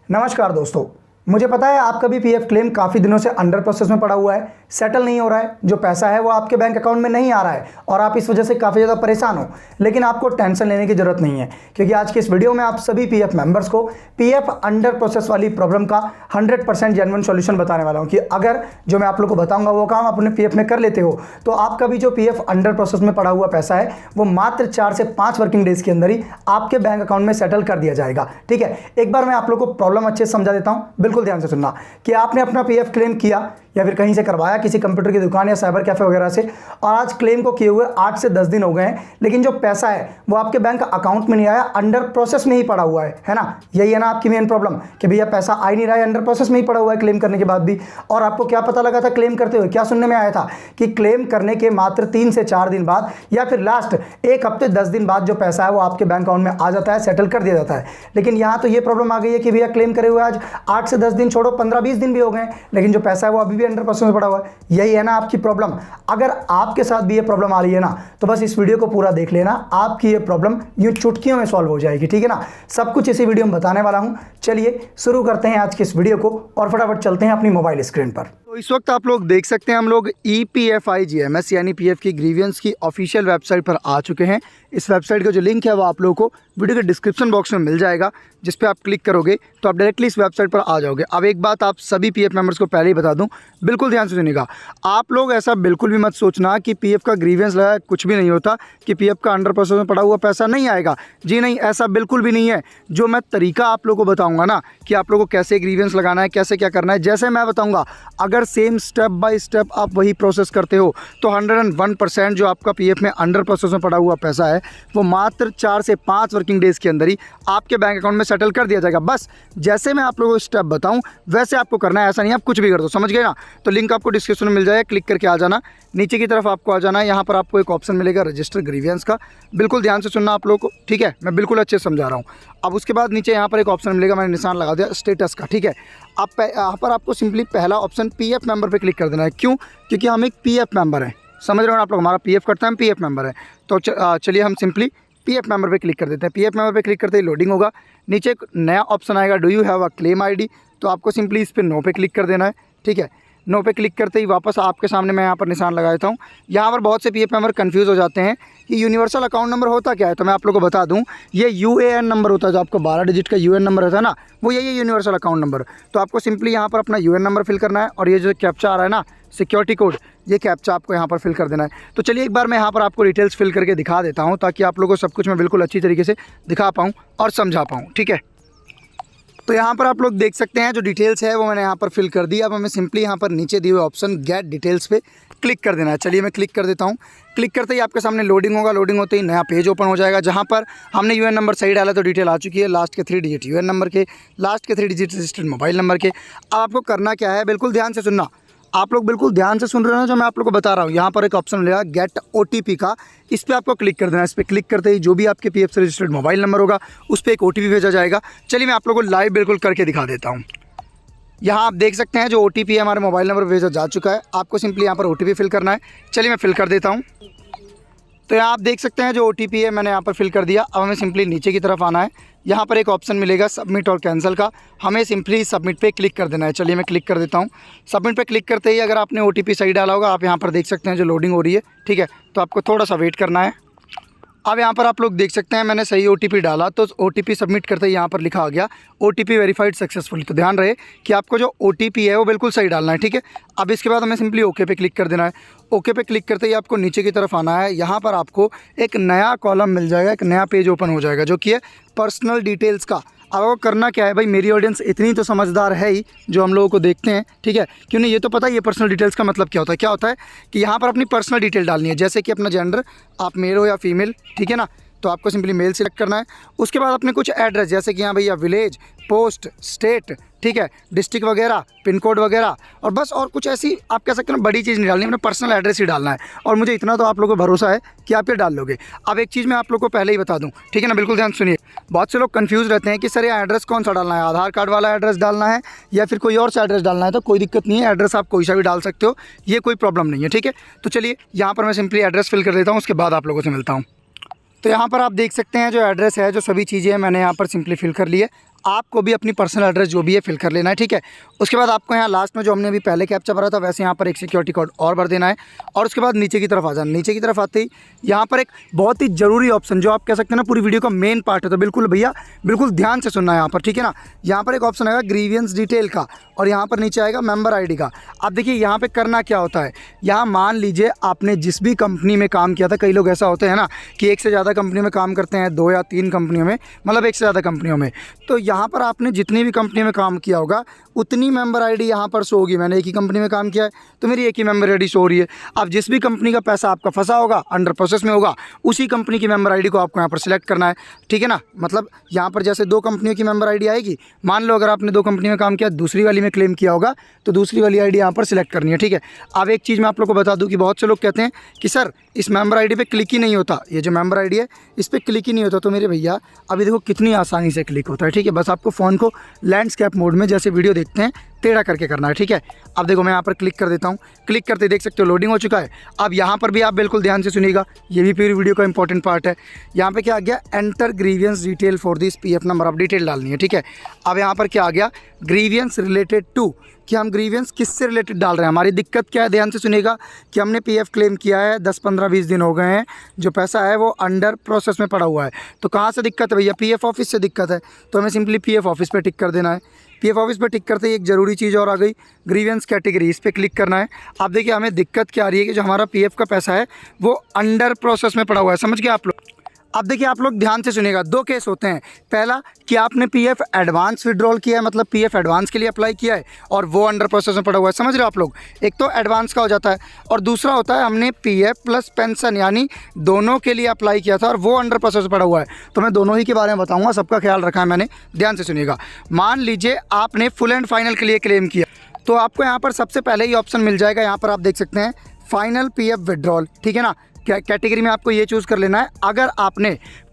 नमस्कार दोस्तों, मुझे पता है आपका भी पीएफ क्लेम काफ़ी दिनों से अंडर प्रोसेस में पड़ा हुआ है, सेटल नहीं हो रहा है, जो पैसा है वो आपके बैंक अकाउंट में नहीं आ रहा है और आप इस वजह से काफ़ी ज़्यादा परेशान हो। लेकिन आपको टेंशन लेने की ज़रूरत नहीं है, क्योंकि आज के इस वीडियो में आप सभी पीएफ मेंबर्स को पीएफ अंडर प्रोसेस वाली प्रॉब्लम का 100% जेन्युइन सॉल्यूशन बताने वाला हूँ कि अगर जो मैं आप लोग को बताऊँगा वो काम अपने पीएफ में कर लेते हो तो आपका भी जो पीएफ अंडर प्रोसेस में पड़ा हुआ पैसा है वो मात्र 4 से 5 वर्किंग डेज के अंदर ही आपके बैंक अकाउंट में सेटल कर दिया जाएगा। ठीक है, एक बार मैं आप लोग को प्रॉब्लम अच्छे से समझा देता हूँ, बिल्कुल ध्यान से सुनना। कि आपने अपना पीएफ क्लेम किया या फिर कहीं से करवाया, किसी कंप्यूटर की दुकान या साइबर कैफे वगैरह से, और आज क्लेम को किए हुए 8 से 10 दिन हो गए हैं, लेकिन जो पैसा है वो आपके बैंक अकाउंट में नहीं आया, अंडर प्रोसेस में ही पड़ा हुआ है ना। यही है ना आपकी मेन प्रॉब्लम कि भैया पैसा आ ही नहीं रहा है, अंडर प्रोसेस में ही पड़ा हुआ है क्लेम करने के बाद भी। और आपको क्या पता लगा था क्लेम करते हुए, क्या सुनने में आया था कि क्लेम करने के मात्र 3 से 4 दिन बाद या फिर लास्ट 1 हफ्ते 10 दिन बाद जो पैसा है वो आपके बैंक अकाउंट में आ जाता है, सेटल कर दिया जाता है। लेकिन यहाँ तो ये प्रॉब्लम आ गई है कि भैया क्लेम करे हुए आज 8 से 10 दिन छोड़ो 15-20 दिन भी हो गए, लेकिन जो पैसा है वो अभी भी अंडर प्रोसेस में पड़ा हुआ है। यही है ना आपकी प्रॉब्लम। अगर आपके साथ भी ये प्रॉब्लम आ रही है ना तो बस इस वीडियो को पूरा देख लेना, आपकी ये प्रॉब्लम यूं चुटकियों में सॉल्व हो जाएगी। ठीक है ना, सब कुछ इसी वीडियो में बताने वाला हूं। चलिए शुरू करते हैं आज के इस वीडियो को और फटाफट चलते हैं अपनी मोबाइल स्क्रीन पर। तो इस वक्त आप लोग देख सकते हैं हम लोग EPFIGMS यानी पीएफ की ग्रीवियंस की ऑफिशियल वेबसाइट पर आ चुके हैं। इस वेबसाइट का जो लिंक है वो आप लोगों को वीडियो के डिस्क्रिप्शन बॉक्स में मिल जाएगा, जिस पे आप क्लिक करोगे तो आप डायरेक्टली इस वेबसाइट पर आ जाओगे। अब एक बात आप सभी पीएफ मेंबर्स को पहले ही बता दूं, बिल्कुल ध्यान से सुनिएगा। आप लोग ऐसा बिल्कुल भी मत सोचना कि पीएफ का ग्रीवियंस लगा कुछ भी नहीं होता, कि पीएफ का अंडर प्रोसेस में पड़ा हुआ पैसा नहीं आएगा। जी नहीं, ऐसा बिल्कुल भी नहीं है। जो मैं तरीका आप लोगों को बताऊँगा ना कि आप लोगों को कैसे ग्रीवियंस लगाना है, कैसे क्या करना है, जैसे मैं बताऊँगा, अगर सेम स्टेप बाय स्टेप आप वही प्रोसेस करते हो तो 101% जो आपका पीएफ में अंडर प्रोसेस में पड़ा हुआ पैसा है वो मात्र 4 से 5 वर्किंग डेज़ के अंदर ही आपके बैंक अकाउंट में सेटल कर दिया जाएगा। बस जैसे मैं आप लोगों को स्टेप बताऊं वैसे आपको करना है, ऐसा नहीं आप कुछ भी कर दो, समझ गए ना। तो लिंक आपको डिस्क्रिप्शन में मिल जाएगा, क्लिक करके आ जाना। नीचे की तरफ आपको आ जाना है, यहाँ पर आपको एक ऑप्शन मिलेगा रजिस्टर ग्रीवियंस का। बिल्कुल ध्यान से सुनना आप लोगों को, ठीक है, मैं बिल्कुल अच्छे से समझा रहा हूँ। अब उसके बाद नीचे यहाँ पर एक ऑप्शन मिलेगा, मैंने निशान लगा दिया स्टेटस का, ठीक है। आप यहाँ पर आपको सिंपली पहला ऑप्शन पीएफ मेंबर पे क्लिक कर देना है। क्यों? क्योंकि हम एक पीएफ मेंबर हैं, समझ रहे हो ना आप लोग, हमारा पीएफ करता है, हम पीएफ मेंबर हैं। तो चलिए हम सिंपली पीएफ मेंबर पे क्लिक कर देते हैं। पीएफ मेंबर पे क्लिक करते ही लोडिंग होगा, नीचे एक नया ऑप्शन आएगा, do you have a claim ID. तो आपको सिंपली इस पर नो पे क्लिक कर देना है, ठीक है। नो पे क्लिक करते ही वापस आपके सामने मैं यहाँ पर निशान लगा देता हूँ। यहाँ पर बहुत से पीएफ मेंबर कंफ्यूज हो जाते हैं कि यूनिवर्सल अकाउंट नंबर होता क्या है। तो मैं आप लोगों को बता दूँ, ये यूएएन नंबर होता है, जो आपका 12 डिजिट का यूएएन नंबर होता है ना, वो यही है यूनिवर्सल अकाउंट नंबर। तो आपको सिंपली यहाँ पर अपना यूएएन नंबर फिल करना है और ये जो कैप्चा आ रहा है ना, सिक्योरिटी कोड, ये कैप्चा आपको यहाँ पर फिल कर देना है। तो चलिए एक बार मैं यहाँ पर आपको डिटेल्स फिल करके दिखा देता हूँ, ताकि आप लोगों को सब कुछ मैं बिल्कुल अच्छी तरीके से दिखा पाऊँ और समझा पाऊँ, ठीक है। तो यहाँ पर आप लोग देख सकते हैं जो डिटेल्स है वो मैंने यहाँ पर फिल कर दी। अब हमें सिंपली यहाँ पर नीचे दिए हुए ऑप्शन गेट डिटेल्स पे क्लिक कर देना है। चलिए मैं क्लिक कर देता हूँ। क्लिक करते ही आपके सामने लोडिंग होगा, लोडिंग होते ही नया पेज ओपन हो जाएगा, जहाँ पर हमने यूएन नंबर सही डाला तो डिटेल आ चुकी है, लास्ट के 3 डिजिट यूएन नंबर के, लास्ट के 3 डिजिट रजिस्टर्ड मोबाइल नंबर के। अब आपको करना क्या है, बिल्कुल ध्यान से सुनना, आप लोग बिल्कुल ध्यान से सुन रहे हो जो मैं आप लोग को बता रहा हूँ। यहाँ पर एक ऑप्शन मिलेगा गेट OTP का, इस पर आपको क्लिक कर देना है। इस पर क्लिक करते ही जो भी आपके पीएफ से रजिस्टर्ड मोबाइल नंबर होगा उस पर एक OTP भेजा जाएगा। चलिए मैं आप लोगों को लाइव बिल्कुल करके दिखा देता हूँ। यहाँ आप देख सकते हैं जो OTP है हमारे मोबाइल नंबर पर भेजा जा चुका है। आपको सिंपली यहाँ पर OTP फिल करना है। चलिए मैं फिल कर देता हूँ। तो यहाँ आप देख सकते हैं जो OTP है मैंने यहाँ पर फिल कर दिया। अब हमें सिंपली नीचे की तरफ आना है, यहाँ पर एक ऑप्शन मिलेगा सबमिट और कैंसिल का, हमें सिंपली सबमिट पे क्लिक कर देना है। चलिए मैं क्लिक कर देता हूँ। सबमिट पे क्लिक करते ही अगर आपने OTP सही डाला होगा, आप यहाँ पर देख सकते हैं जो लोडिंग हो रही है, ठीक है। तो आपको थोड़ा सा वेट करना है। अब यहाँ पर आप लोग देख सकते हैं मैंने सही OTP डाला, तो OTP सबमिट करते ही यहाँ पर लिखा आ गया OTP वेरीफाइड सक्सेसफुली। तो ध्यान रहे कि आपको जो OTP है वो बिल्कुल सही डालना है, ठीक है। अब इसके बाद हमें सिंपली ओके पे क्लिक कर देना है। ओके पे क्लिक करते ही आपको नीचे की तरफ आना है। यहाँ पर आपको एक नया कॉलम मिल जाएगा, एक नया पेज ओपन हो जाएगा जो कि है पर्सनल डिटेल्स का। अब आपको करना क्या है भाई, मेरी ऑडियंस इतनी तो समझदार है ही जो हम लोगों को देखते हैं, ठीक है। क्यों नहीं, ये तो पता है ये पर्सनल डिटेल्स का मतलब क्या होता है। क्या होता है कि यहाँ पर अपनी पर्सनल डिटेल डालनी है, जैसे कि अपना जेंडर, आप मेल हो या फीमेल, ठीक है ना। तो आपको सिंपली मेल सिलेक्ट करना है। उसके बाद अपने कुछ एड्रेस, जैसे कि यहाँ भैया विलेज, पोस्ट, स्टेट, ठीक है, डिस्ट्रिक्ट वगैरह, पिन कोड वगैरह, और बस और कुछ ऐसी आप कह सकते हैं बड़ी चीज़ नहीं डालनी, अपना पर्सनल एड्रेस ही डालना है। और मुझे इतना तो आप लोगों को भरोसा है कि आप ये डाल लोगे। अब एक चीज़ मैं आप लोगों को पहले ही बता दूं, ठीक है ना, बिल्कुल ध्यान सुनिए। बहुत से लोग कंफ्यूज रहते हैं कि सर ये एड्रेस कौन सा डालना है, आधार कार्ड वाला एड्रेस डालना है या फिर कोई और सा एड्रेस डालना है। तो कोई दिक्कत नहीं है, एड्रेस आप कोई सा भी डाल सकते हो, ये कोई प्रॉब्लम नहीं है, ठीक है। तो चलिए यहाँ पर मैं सिंपली एड्रेस फिल कर देता हूँ, उसके बाद आप लोगों से मिलता हूँ। तो यहाँ पर आप देख सकते हैं जो एड्रेस है, जो सभी चीज़ें हैं मैंने यहाँ पर सिंपली फिल कर ली है। आपको भी अपनी पर्सनल एड्रेस जो भी है फिल कर लेना है, ठीक है। उसके बाद आपको यहाँ लास्ट में जो हमने अभी पहले कैप्चा भरा था वैसे यहाँ पर एक सिक्योरिटी कोड और भर देना है और उसके बाद नीचे की तरफ आ जाना। नीचे की तरफ आते ही यहाँ पर एक बहुत ही ज़रूरी ऑप्शन जो आप कह सकते हैं ना पूरी वीडियो का मेन पार्ट है, तो बिल्कुल भैया बिल्कुल ध्यान से सुनना है यहाँ पर, ठीक है ना। यहाँ पर एक ऑप्शन आएगा ग्रीवियंस डिटेल का और यहाँ पर नीचे आएगा मेंबर आईडी का। अब देखिए यहाँ पे करना क्या होता है, यहाँ मान लीजिए आपने जिस भी कंपनी में काम किया था, कई लोग ऐसा होते हैं ना कि एक से ज़्यादा कंपनी में काम करते हैं, 2 या 3 कंपनियों में, मतलब एक से ज़्यादा कंपनियों में, तो यहाँ पर आपने जितनी भी कंपनी में काम किया होगा उतनी मेंबर आईडी यहाँ पर शो होगी। मैंने एक ही कंपनी में काम किया है तो मेरी एक ही मेंबर आईडी शो हो रही है। अब जिस भी कंपनी का पैसा आपका फंसा होगा, अंडर प्रोसेस में होगा, उसी कंपनी की मेंबर आईडी को आपको यहाँ पर सिलेक्ट करना है, ठीक है ना। मतलब यहाँ पर जैसे 2 कंपनियों की मेंबर आईडी आएगी, मान लो अगर आपने 2 कंपनी में काम किया, दूसरी वाली में क्लेम किया होगा तो दूसरी वाली आईडी यहाँ पर सिलेक्ट करनी है, ठीक है। अब एक चीज़ मैं आप लोग को बता दूँ कि बहुत से लोग कहते हैं कि सर इस मेंबर आईडी पे क्लिक ही नहीं होता, ये जो मेंबर आईडी है इस पर क्लिक ही नहीं होता। तो मेरे भैया अभी देखो कितनी आसानी से क्लिक होता है, ठीक है। बस आपको फ़ोन को लैंडस्केप मोड में जैसे वीडियो देखते हैं टेढ़ा करके करना है, ठीक है। अब देखो मैं यहाँ पर क्लिक कर देता हूँ, क्लिक करते देख सकते हो लोडिंग हो चुका है। अब यहाँ पर भी आप बिल्कुल ध्यान से सुनिएगा, ये भी पूरी वीडियो का इंपॉर्टेंट पार्ट है। यहाँ पे क्या आ गया, enter grievance detail for this PF number, अब डिटेल डालनी है, ठीक है। अब यहाँ पर क्या आ गया, ग्रीवियंस रिलेटेड टू, कि हम ग्रीवियंस किससे रिलेटेड डाल रहे हैं, हमारी दिक्कत क्या है, ध्यान से सुनिएगा कि हमने पीएफ क्लेम किया है, 10, 15, 20 दिन हो गए हैं, जो पैसा है वो अंडर प्रोसेस में पड़ा हुआ है। तो कहाँ से दिक्कत है भैया, पीएफ ऑफिस से दिक्कत है, तो हमें सिंपली पीएफ ऑफिस पे टिक कर देना है। पीएफ ऑफिस पे टिक करते ही एक ज़रूरी चीज़ और आ गई, ग्रीवियंस कैटेगरी, इस पर क्लिक करना है। अब देखिए हमें दिक्कत क्या आ रही है कि जो हमारा पीएफ का पैसा है वो अंडर प्रोसेस में पड़ा हुआ है, समझ गए आप लोग। अब देखिए आप लोग ध्यान से सुनिएगा, 2 केस होते हैं। पहला कि आपने पीएफ एडवांस विड्रॉल किया है, मतलब पीएफ एडवांस के लिए अप्लाई किया है और वो अंडर प्रोसेस में पड़ा हुआ है, समझ रहे हो आप लोग। एक तो एडवांस का हो जाता है और दूसरा होता है हमने पीएफ प्लस पेंशन यानी दोनों के लिए अप्लाई किया था और वो अंडर प्रोसेस में पड़ा हुआ है। तो मैं दोनों ही के बारे में बताऊँगा, सबका ख्याल रखा है मैंने, ध्यान से सुनिएगा। मान लीजिए आपने फुल एंड फाइनल के लिए क्लेम किया, तो आपको यहाँ पर सबसे पहले ही ऑप्शन मिल जाएगा, यहाँ पर आप देख सकते हैं फाइनल पीएफ विड्रॉल, ठीक है ना। कैटेगरी में आपको ये चूज़ कर लेना है, अगर आपने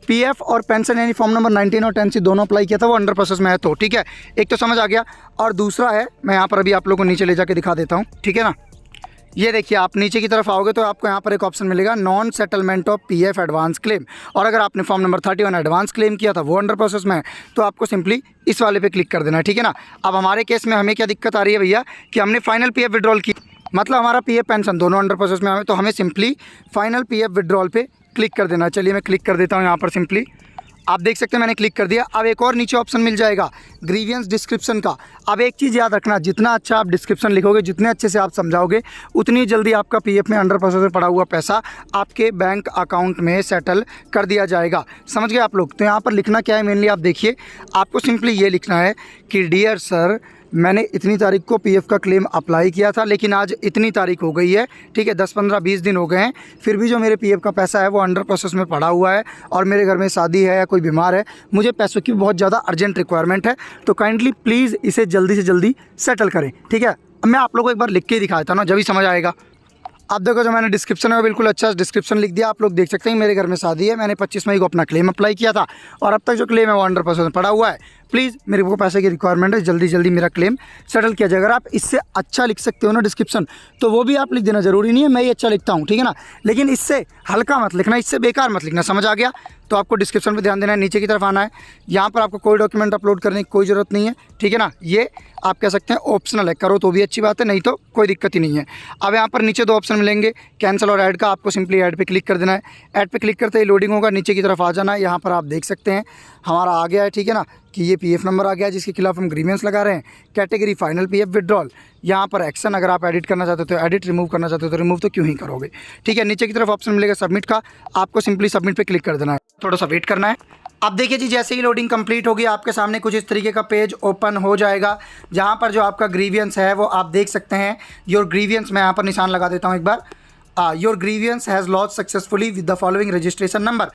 पीएफ और पेंशन यानी फॉर्म नंबर 19 और 10 दोनों अप्लाई किया था वो अंडर प्रोसेस में है तो, ठीक है। एक तो समझ आ गया और दूसरा है, मैं यहाँ पर अभी आप लोगों को नीचे ले जाके दिखा देता हूँ, ठीक है ना। ये देखिए आप नीचे की तरफ आओगे तो आपको यहाँ पर एक ऑप्शन मिलेगा non settlement of PF advance claim, और अगर आपने फॉर्म नंबर 31 एडवांस क्लेम किया था वो अंडर प्रोसेस में है तो आपको सिंपली इस वाले पे क्लिक कर देना है, ठीक है ना। अब हमारे केस में हमें क्या दिक्कत आ रही है भैया कि हमने फाइनल पीएफ विड्रॉल की, मतलब हमारा पीएफ पेंशन दोनों अंडर प्रोसेस में है, तो हमें सिंपली फाइनल पीएफ विड्रॉल पे क्लिक कर देना है। चलिए मैं क्लिक कर देता हूँ यहाँ पर, सिंपली आप देख सकते हैं मैंने क्लिक कर दिया। अब एक और नीचे ऑप्शन मिल जाएगा ग्रीवियंस डिस्क्रिप्शन का। अब एक चीज़ याद रखना, जितना अच्छा आप डिस्क्रिप्शन लिखोगे, जितने अच्छे से आप समझाओगे, उतनी जल्दी आपका पीएफ में अंडर प्रोसेस में पड़ा हुआ पैसा आपके बैंक अकाउंट में सेटल कर दिया जाएगा, समझ गए आप लोग। तो यहाँ पर लिखना क्या है मेनली, आप देखिए आपको सिंपली ये लिखना है कि डियर सर, मैंने इतनी तारीख को पीएफ का क्लेम अप्लाई किया था लेकिन आज इतनी तारीख हो गई है, ठीक है, 10, 15, 20 दिन हो गए हैं, फिर भी जो मेरे पीएफ का पैसा है वो अंडर प्रोसेस में पड़ा हुआ है और मेरे घर में शादी है या कोई बीमार है, मुझे पैसों की बहुत ज़्यादा अर्जेंट रिक्वायरमेंट है, तो काइंडली प्लीज़ इसे जल्दी से जल्दी सेटल करें, ठीक है। अब मैं आप लोगों को एक बार लिख के ही दिखाता हूँ ना, जब ही समझ आएगा। आप देखो जो मैंने डिस्क्रिप्शन में बिल्कुल अच्छा डिस्क्रिप्शन लिख दिया, आप लोग देख सकते हैं मेरे घर में शादी है, मैंने 25 मई को अपना क्लेम अप्लाई किया था और अब तक जो क्लेम है वो अंडर प्रोसेस में पड़ा हुआ है, प्लीज़ मेरे को पैसे की रिक्वायरमेंट है, जल्दी जल्दी मेरा क्लेम सेटल किया जाए। अगर आप इससे अच्छा लिख सकते हो ना डिस्क्रिप्शन तो वो भी आप लिख देना, ज़रूरी नहीं है मैं ही अच्छा लिखता हूँ, ठीक है ना, लेकिन इससे हल्का मत लिखना, इससे बेकार मत लिखना, समझ आ गया। तो आपको डिस्क्रिप्शन पे ध्यान देना है, नीचे की तरफ आना है, यहाँ पर आपको कोई डॉक्यूमेंट अपलोड करने की कोई ज़रूरत नहीं है, ठीक है ना, ये आप कह सकते हैं ऑप्शनल है, करो तो भी अच्छी बात है, नहीं तो कोई दिक्कत ही नहीं है। अब यहाँ पर नीचे 2 ऑप्शन मिलेंगे, कैंसिल और ऐड का, आपको सिंपली ऐड पे क्लिक कर देना है। ऐड पे क्लिक करते ही लोडिंग होगा, नीचे की तरफ आ जाना है, यहाँ पर आप देख सकते हैं हमारा आ गया है, ठीक है ना, कि ये पीएफ नंबर आ गया है जिसके खिलाफ हम ग्रीवियंस लगा रहे हैं। कैटेगरी फाइनल पीएफ विड्रॉल, यहाँ पर एक्शन, अगर आप एडिट करना चाहते हो तो एडिट, रिमूव करना चाहते हो तो रिमूव, तो क्यों ही करोगे, ठीक है। नीचे की तरफ ऑप्शन मिलेगा सबमिट का, आपको सिंपली सबमिट पे क्लिक कर देना है, थोड़ा सा वेट करना है। अब देखिए जी, जैसे ही लोडिंग कंप्लीट होगी आपके सामने कुछ इस तरीके का पेज ओपन हो जाएगा, जहाँ पर जो आपका ग्रीवियंस है वो आप देख सकते हैं। योर ग्रीवियंस, मैं यहाँ पर निशान लगा देता हूँ एक बार, your grievance has launch successfully with the following registration number.